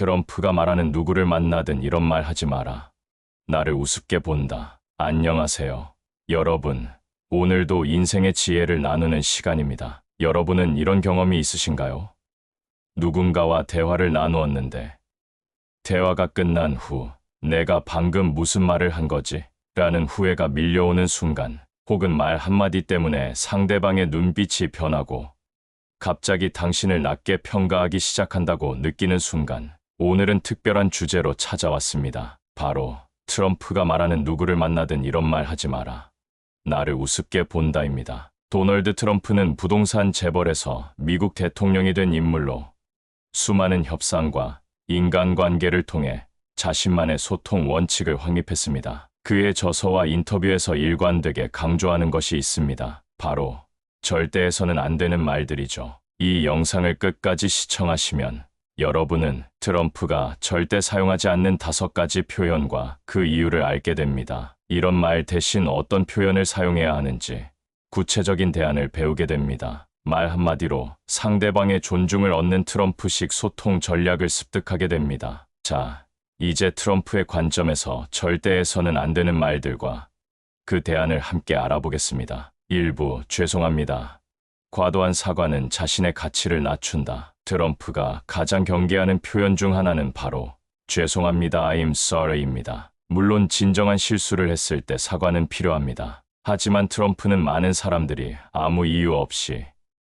트럼프가 말하는 누구를 만나든 이런 말 하지 마라. 나를 우습게 본다. 안녕하세요. 여러분, 오늘도 인생의 지혜를 나누는 시간입니다. 여러분은 이런 경험이 있으신가요? 누군가와 대화를 나누었는데 대화가 끝난 후 내가 방금 무슨 말을 한 거지? 라는 후회가 밀려오는 순간, 혹은 말 한마디 때문에 상대방의 눈빛이 변하고 갑자기 당신을 낮게 평가하기 시작한다고 느끼는 순간, 오늘은 특별한 주제로 찾아왔습니다. 바로 트럼프가 말하는 누구를 만나든 이런 말 하지 마라. 나를 우습게 본다입니다. 도널드 트럼프는 부동산 재벌에서 미국 대통령이 된 인물로 수많은 협상과 인간관계를 통해 자신만의 소통 원칙을 확립했습니다. 그의 저서와 인터뷰에서 일관되게 강조하는 것이 있습니다. 바로 절대해서는 안 되는 말들이죠. 이 영상을 끝까지 시청하시면 여러분은 트럼프가 절대 사용하지 않는 5가지 표현과 그 이유를 알게 됩니다. 이런 말 대신 어떤 표현을 사용해야 하는지 구체적인 대안을 배우게 됩니다. 말 한마디로 상대방의 존중을 얻는 트럼프식 소통 전략을 습득하게 됩니다. 자, 이제 트럼프의 관점에서 절대해서는 안 되는 말들과 그 대안을 함께 알아보겠습니다. 1부, 죄송합니다. 과도한 사과는 자신의 가치를 낮춘다. 트럼프가 가장 경계하는 표현 중 하나는 바로 죄송합니다, I'm sorry입니다. 물론 진정한 실수를 했을 때 사과는 필요합니다. 하지만 트럼프는 많은 사람들이 아무 이유 없이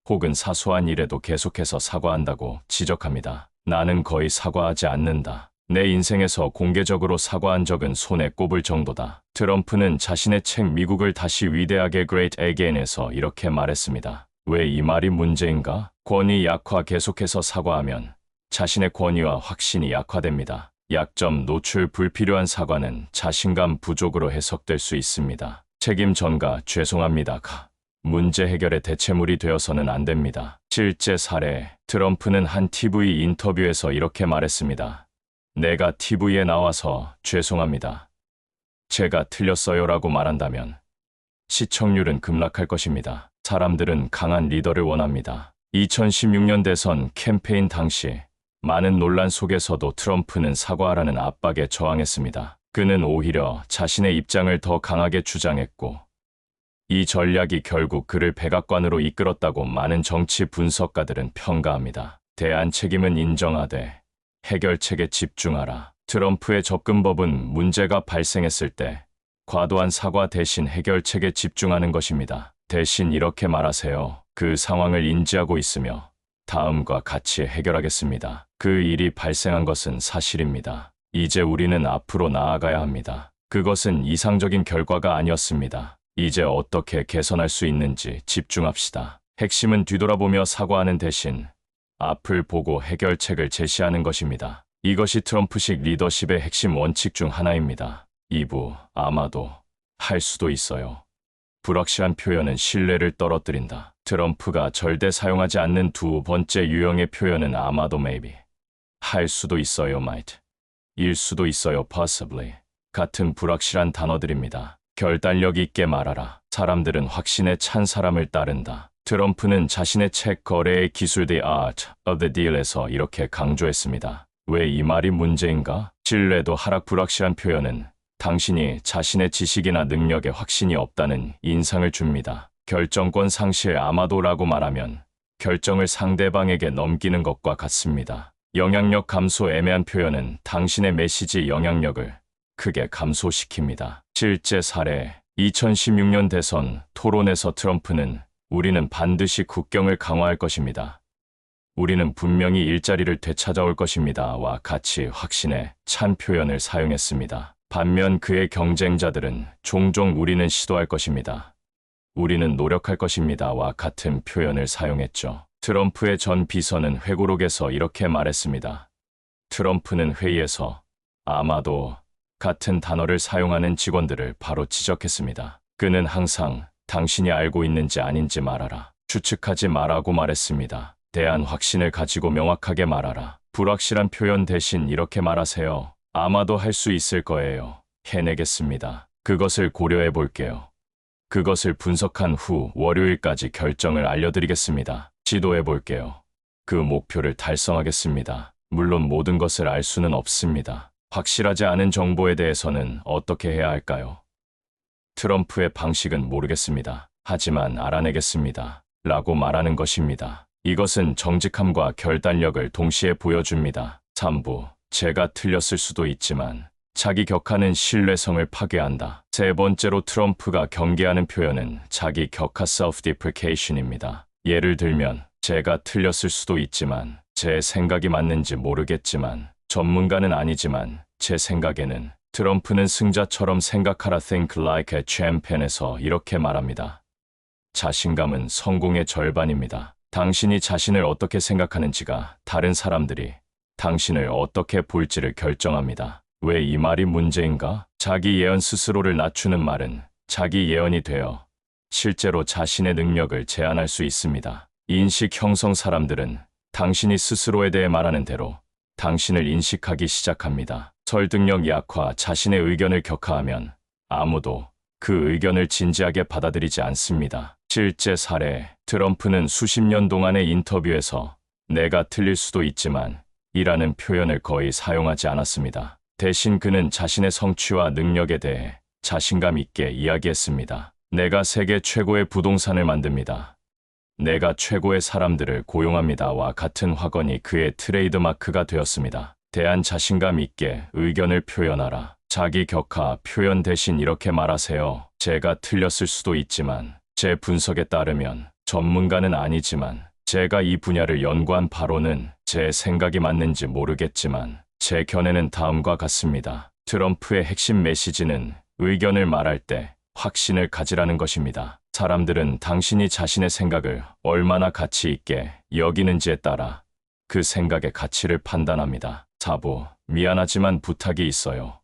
혹은 사소한 일에도 계속해서 사과한다고 지적합니다. 나는 거의 사과하지 않는다. 내 인생에서 공개적으로 사과한 적은 손에 꼽을 정도다. 트럼프는 자신의 책 미국을 다시 위대하게 Great Again에서 이렇게 말했습니다. 왜 이 말이 문제인가? 권위 약화 계속해서 사과하면 자신의 권위와 확신이 약화됩니다. 약점 노출 불필요한 사과는 자신감 부족으로 해석될 수 있습니다. 책임 전가 죄송합니다. 문제 해결의 대체물이 되어서는 안 됩니다. 실제 사례, 트럼프는 한 TV 인터뷰에서 이렇게 말했습니다. 내가 TV에 나와서 죄송합니다. 제가 틀렸어요라고 말한다면 시청률은 급락할 것입니다. 사람들은 강한 리더를 원합니다. 2016년 대선 캠페인 당시 많은 논란 속에서도 트럼프는 사과하라는 압박에 저항했습니다. 그는 오히려 자신의 입장을 더 강하게 주장했고 이 전략이 결국 그를 백악관으로 이끌었다고 많은 정치 분석가들은 평가합니다. 대안 책임은 인정하되 해결책에 집중하라. 트럼프의 접근법은 문제가 발생했을 때 과도한 사과 대신 해결책에 집중하는 것입니다. 대신 이렇게 말하세요. 그 상황을 인지하고 있으며 다음과 같이 해결하겠습니다. 그 일이 발생한 것은 사실입니다. 이제 우리는 앞으로 나아가야 합니다. 그것은 이상적인 결과가 아니었습니다. 이제 어떻게 개선할 수 있는지 집중합시다. 핵심은 뒤돌아보며 사과하는 대신 앞을 보고 해결책을 제시하는 것입니다. 이것이 트럼프식 리더십의 핵심 원칙 중 하나입니다. 2부, 아마도, 할 수도 있어요. 불확실한 표현은 신뢰를 떨어뜨린다. 트럼프가 절대 사용하지 않는 2번째 유형의 표현은 아마도 maybe, 할 수도 있어요 might, 일 수도 있어요 possibly 같은 불확실한 단어들입니다. 결단력 있게 말하라. 사람들은 확신에 찬 사람을 따른다. 트럼프는 자신의 책 거래의 기술 The Art of the Deal에서 이렇게 강조했습니다. 왜 이 말이 문제인가? 신뢰도 하락. 불확실한 표현은 당신이 자신의 지식이나 능력에 확신이 없다는 인상을 줍니다. 결정권 상실. 아마도라고 말하면 결정을 상대방에게 넘기는 것과 같습니다. 영향력 감소. 애매한 표현은 당신의 메시지 영향력을 크게 감소시킵니다. 실제 사례, 2016년 대선 토론에서 트럼프는 우리는 반드시 국경을 강화할 것입니다. 우리는 분명히 일자리를 되찾아올 것입니다. 와 같이 확신에 찬 표현을 사용했습니다. 반면 그의 경쟁자들은 종종 우리는 시도할 것입니다. 우리는 노력할 것입니다. 와 같은 표현을 사용했죠. 트럼프의 전 비서는 회고록에서 이렇게 말했습니다. 트럼프는 회의에서 아마도 같은 단어를 사용하는 직원들을 바로 지적했습니다. 그는 항상 당신이 알고 있는지 아닌지 말하라. 추측하지 마라고 말했습니다. 대한 확신을 가지고 명확하게 말하라. 불확실한 표현 대신 이렇게 말하세요. 아마도 할 수 있을 거예요. 해내겠습니다. 그것을 고려해 볼게요. 그것을 분석한 후 월요일까지 결정을 알려드리겠습니다. 시도해 볼게요. 그 목표를 달성하겠습니다. 물론 모든 것을 알 수는 없습니다. 확실하지 않은 정보에 대해서는 어떻게 해야 할까요? 트럼프의 방식은 모르겠습니다. 하지만 알아내겠습니다. 라고 말하는 것입니다. 이것은 정직함과 결단력을 동시에 보여줍니다. 3부, 제가 틀렸을 수도 있지만 자기 격하는 신뢰성을 파괴한다. 세 번째로 트럼프가 경계하는 표현은 자기 격하 self-deprecation입니다. 예를 들면 제가 틀렸을 수도 있지만 제 생각이 맞는지 모르겠지만 전문가는 아니지만 제 생각에는 트럼프는 승자처럼 생각하라 think like a champion에서 이렇게 말합니다. 자신감은 성공의 절반입니다. 당신이 자신을 어떻게 생각하는지가 다른 사람들이 당신을 어떻게 볼지를 결정합니다. 왜 이 말이 문제인가? 자기 예언 스스로를 낮추는 말은 자기 예언이 되어 실제로 자신의 능력을 제한할 수 있습니다. 인식 형성 사람들은 당신이 스스로에 대해 말하는 대로 당신을 인식하기 시작합니다. 설득력 약화, 자신의 의견을 격하하면 아무도 그 의견을 진지하게 받아들이지 않습니다. 실제 사례, 트럼프는 수십 년 동안의 인터뷰에서 내가 틀릴 수도 있지만 이라는 표현을 거의 사용하지 않았습니다. 대신 그는 자신의 성취와 능력에 대해 자신감 있게 이야기했습니다. 내가 세계 최고의 부동산을 만듭니다. 내가 최고의 사람들을 고용합니다와 같은 확언이 그의 트레이드 마크가 되었습니다. 대한 자신감 있게 의견을 표현하라. 자기 격하 표현 대신 이렇게 말하세요. 제가 틀렸을 수도 있지만 제 분석에 따르면 전문가는 아니지만 제가 이 분야를 연구한 바로는 제 생각이 맞는지 모르겠지만 제 견해는 다음과 같습니다. 트럼프의 핵심 메시지는 의견을 말할 때 확신을 가지라는 것입니다. 사람들은 당신이 자신의 생각을 얼마나 가치 있게 여기는지에 따라 그 생각의 가치를 판단합니다. 4부, 미안하지만 부탁이 있어요.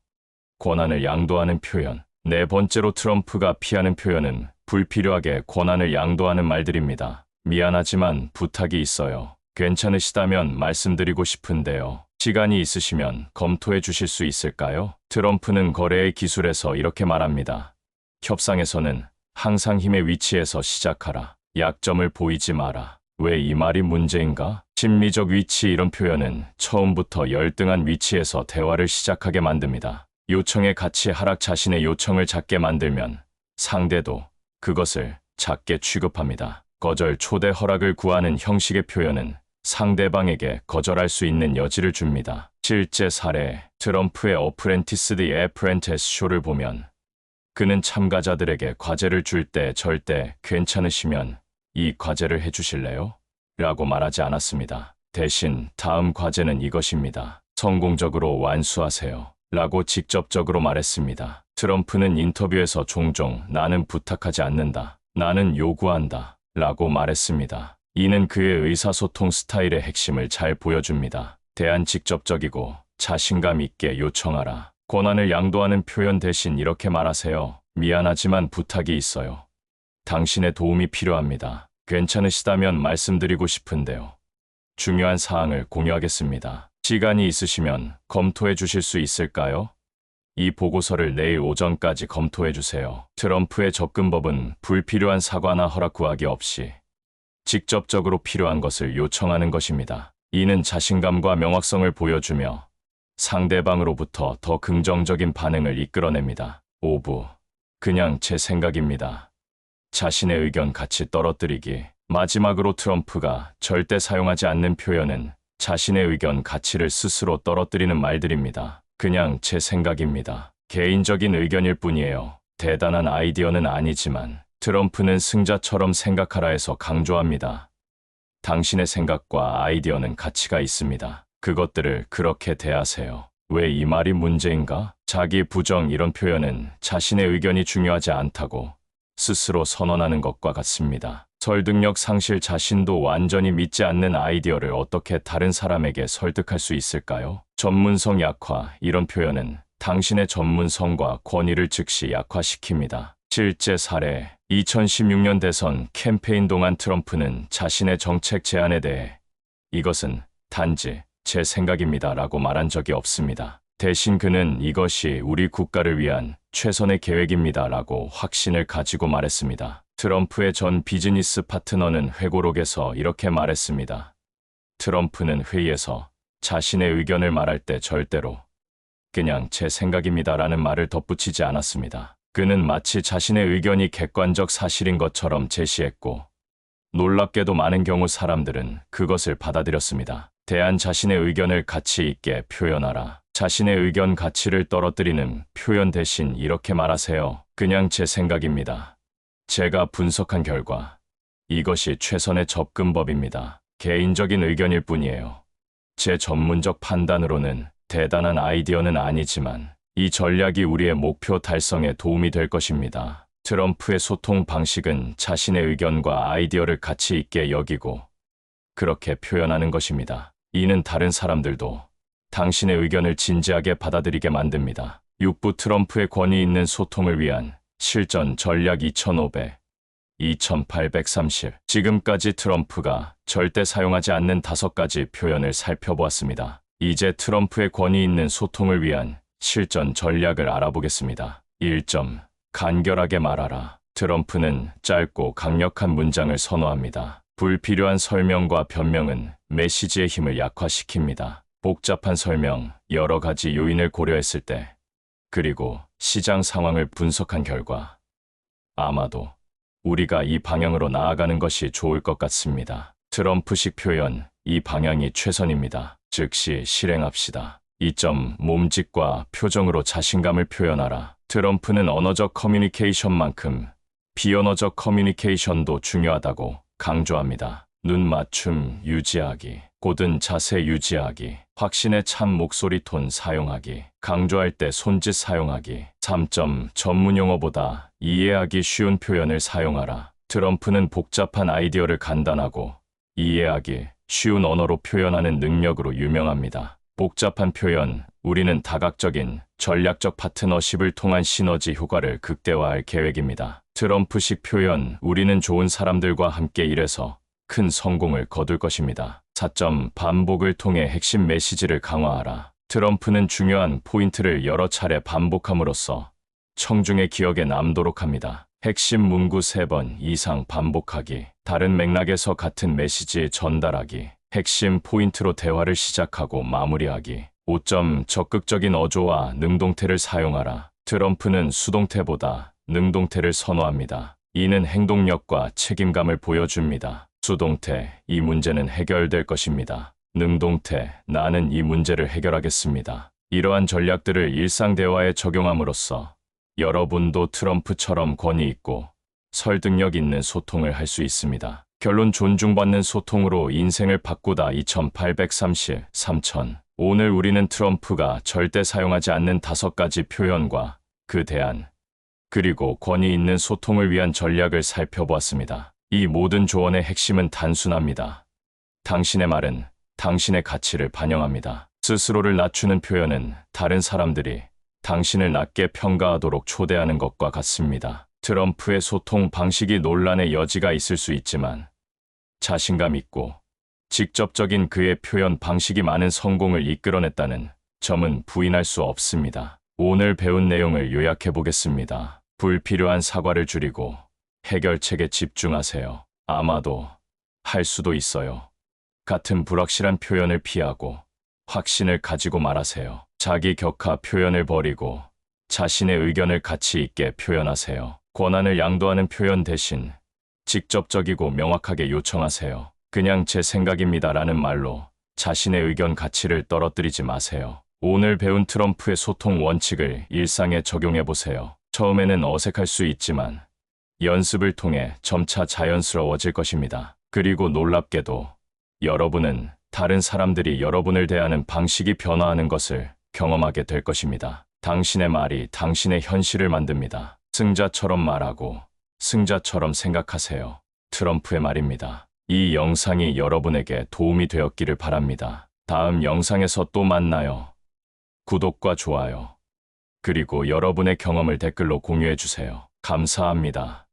권한을 양도하는 표현. 네 번째로 트럼프가 피하는 표현은 불필요하게 권한을 양도하는 말들입니다. 미안하지만 부탁이 있어요. 괜찮으시다면 말씀드리고 싶은데요. 시간이 있으시면 검토해 주실 수 있을까요? 트럼프는 거래의 기술에서 이렇게 말합니다. 협상에서는 항상 힘의 위치에서 시작하라. 약점을 보이지 마라. 왜 이 말이 문제인가? 심리적 위치 이런 표현은 처음부터 열등한 위치에서 대화를 시작하게 만듭니다. 요청의 가치 하락 자신의 요청을 작게 만들면 상대도 그것을 작게 취급합니다. 거절 초대 허락을 구하는 형식의 표현은 상대방에게 거절할 수 있는 여지를 줍니다. 실제 사례, 트럼프의 어프렌티스 디 애프렌티스 쇼를 보면 그는 참가자들에게 과제를 줄 때 절대 괜찮으시면 이 과제를 해주실래요? 라고 말하지 않았습니다. 대신 다음 과제는 이것입니다. 성공적으로 완수하세요. 라고 직접적으로 말했습니다. 트럼프는 인터뷰에서 종종 나는 부탁하지 않는다. 나는 요구한다. 라고 말했습니다. 이는 그의 의사소통 스타일의 핵심을 잘 보여줍니다. 대안 직접적이고 자신감 있게 요청하라. 권한을 양도하는 표현 대신 이렇게 말하세요. 미안하지만 부탁이 있어요. 당신의 도움이 필요합니다. 괜찮으시다면 말씀드리고 싶은데요. 중요한 사항을 공유하겠습니다. 시간이 있으시면 검토해 주실 수 있을까요? 이 보고서를 내일 오전까지 검토해 주세요. 트럼프의 접근법은 불필요한 사과나 허락 구하기 없이 직접적으로 필요한 것을 요청하는 것입니다. 이는 자신감과 명확성을 보여주며 상대방으로부터 더 긍정적인 반응을 이끌어냅니다. 5부, 그냥 제 생각입니다. 자신의 의견 같이 떨어뜨리기. 마지막으로 트럼프가 절대 사용하지 않는 표현은 자신의 의견 가치를 스스로 떨어뜨리는 말들입니다. 그냥 제 생각입니다. 개인적인 의견일 뿐이에요. 대단한 아이디어는 아니지만 트럼프는 승자처럼 생각하라 해서 강조합니다. 당신의 생각과 아이디어는 가치가 있습니다. 그것들을 그렇게 대하세요. 왜 이 말이 문제인가? 자기 부정 이런 표현은 자신의 의견이 중요하지 않다고 스스로 선언하는 것과 같습니다. 설득력 상실 자신도 완전히 믿지 않는 아이디어를 어떻게 다른 사람에게 설득할 수 있을까요? 전문성 약화 이런 표현은 당신의 전문성과 권위를 즉시 약화시킵니다. 실제 사례 2016년 대선 캠페인 동안 트럼프는 자신의 정책 제안에 대해 이것은 단지 제 생각입니다 라고 말한 적이 없습니다. 대신 그는 이것이 우리 국가를 위한 최선의 계획입니다 라고 확신을 가지고 말했습니다. 트럼프의 전 비즈니스 파트너는 회고록에서 이렇게 말했습니다. 트럼프는 회의에서 자신의 의견을 말할 때 절대로 그냥 제 생각입니다라는 말을 덧붙이지 않았습니다. 그는 마치 자신의 의견이 객관적 사실인 것처럼 제시했고, 놀랍게도 많은 경우 사람들은 그것을 받아들였습니다. 대한 자신의 의견을 가치 있게 표현하라. 자신의 의견 가치를 떨어뜨리는 표현 대신 이렇게 말하세요. 그냥 제 생각입니다. 제가 분석한 결과 이것이 최선의 접근법입니다. 개인적인 의견일 뿐이에요. 제 전문적 판단으로는 대단한 아이디어는 아니지만 이 전략이 우리의 목표 달성에 도움이 될 것입니다. 트럼프의 소통 방식은 자신의 의견과 아이디어를 가치 있게 여기고 그렇게 표현하는 것입니다. 이는 다른 사람들도 당신의 의견을 진지하게 받아들이게 만듭니다. 6부 트럼프의 권위 있는 소통을 위한 실전 전략 2830. 지금까지 트럼프가 절대 사용하지 않는 5가지 표현을 살펴보았습니다. 이제 트럼프의 권위 있는 소통을 위한 실전 전략을 알아보겠습니다. 1점. 간결하게 말하라. 트럼프는 짧고 강력한 문장을 선호합니다. 불필요한 설명과 변명은 메시지의 힘을 약화시킵니다. 복잡한 설명, 여러 가지 요인을 고려했을 때, 그리고 시장 상황을 분석한 결과, 아마도 우리가 이 방향으로 나아가는 것이 좋을 것 같습니다. 트럼프식 표현, 이 방향이 최선입니다. 즉시 실행합시다. 2점. 몸짓과 표정으로 자신감을 표현하라. 트럼프는 언어적 커뮤니케이션만큼 비언어적 커뮤니케이션도 중요하다고 강조합니다. 눈 맞춤 유지하기, 곧은 자세 유지하기, 확신에 찬 목소리 톤 사용하기, 강조할 때 손짓 사용하기. 3점. 전문 용어보다 이해하기 쉬운 표현을 사용하라. 트럼프는 복잡한 아이디어를 간단하고 이해하기 쉬운 언어로 표현하는 능력으로 유명합니다. 복잡한 표현, 우리는 다각적인 전략적 파트너십을 통한 시너지 효과를 극대화할 계획입니다. 트럼프식 표현, 우리는 좋은 사람들과 함께 일해서 큰 성공을 거둘 것입니다. 4점. 반복을 통해 핵심 메시지를 강화하라. 트럼프는 중요한 포인트를 여러 차례 반복함으로써 청중의 기억에 남도록 합니다. 핵심 문구 3번 이상 반복하기, 다른 맥락에서 같은 메시지 전달하기, 핵심 포인트로 대화를 시작하고 마무리하기. 5점. 적극적인 어조와 능동태를 사용하라. 트럼프는 수동태보다 능동태를 선호합니다. 이는 행동력과 책임감을 보여줍니다. 수동태, 이 문제는 해결될 것입니다. 능동태, 나는 이 문제를 해결하겠습니다. 이러한 전략들을 일상 대화에 적용함으로써 여러분도 트럼프처럼 권위 있고 설득력 있는 소통을 할 수 있습니다. 결론. 존중받는 소통으로 인생을 바꾸다. 2830. 오늘 우리는 트럼프가 절대 사용하지 않는 5가지 표현과 그 대안, 그리고 권위 있는 소통을 위한 전략을 살펴보았습니다. 이 모든 조언의 핵심은 단순합니다. 당신의 말은 당신의 가치를 반영합니다. 스스로를 낮추는 표현은 다른 사람들이 당신을 낮게 평가하도록 초대하는 것과 같습니다. 트럼프의 소통 방식이 논란의 여지가 있을 수 있지만 자신감 있고 직접적인 그의 표현 방식이 많은 성공을 이끌어냈다는 점은 부인할 수 없습니다. 오늘 배운 내용을 요약해 보겠습니다. 불필요한 사과를 줄이고 해결책에 집중하세요. 아마도, 할 수도 있어요. 같은 불확실한 표현을 피하고 확신을 가지고 말하세요. 자기 격하 표현을 버리고 자신의 의견을 가치 있게 표현하세요. 권한을 양도하는 표현 대신 직접적이고 명확하게 요청하세요. 그냥 제 생각입니다라는 말로 자신의 의견 가치를 떨어뜨리지 마세요. 오늘 배운 트럼프의 소통 원칙을 일상에 적용해 보세요. 처음에는 어색할 수 있지만 연습을 통해 점차 자연스러워질 것입니다. 그리고 놀랍게도 여러분은 다른 사람들이 여러분을 대하는 방식이 변화하는 것을 경험하게 될 것입니다. 당신의 말이 당신의 현실을 만듭니다. 승자처럼 말하고 승자처럼 생각하세요. 트럼프의 말입니다. 이 영상이 여러분에게 도움이 되었기를 바랍니다. 다음 영상에서 또 만나요. 구독과 좋아요, 그리고 여러분의 경험을 댓글로 공유해 주세요. 감사합니다.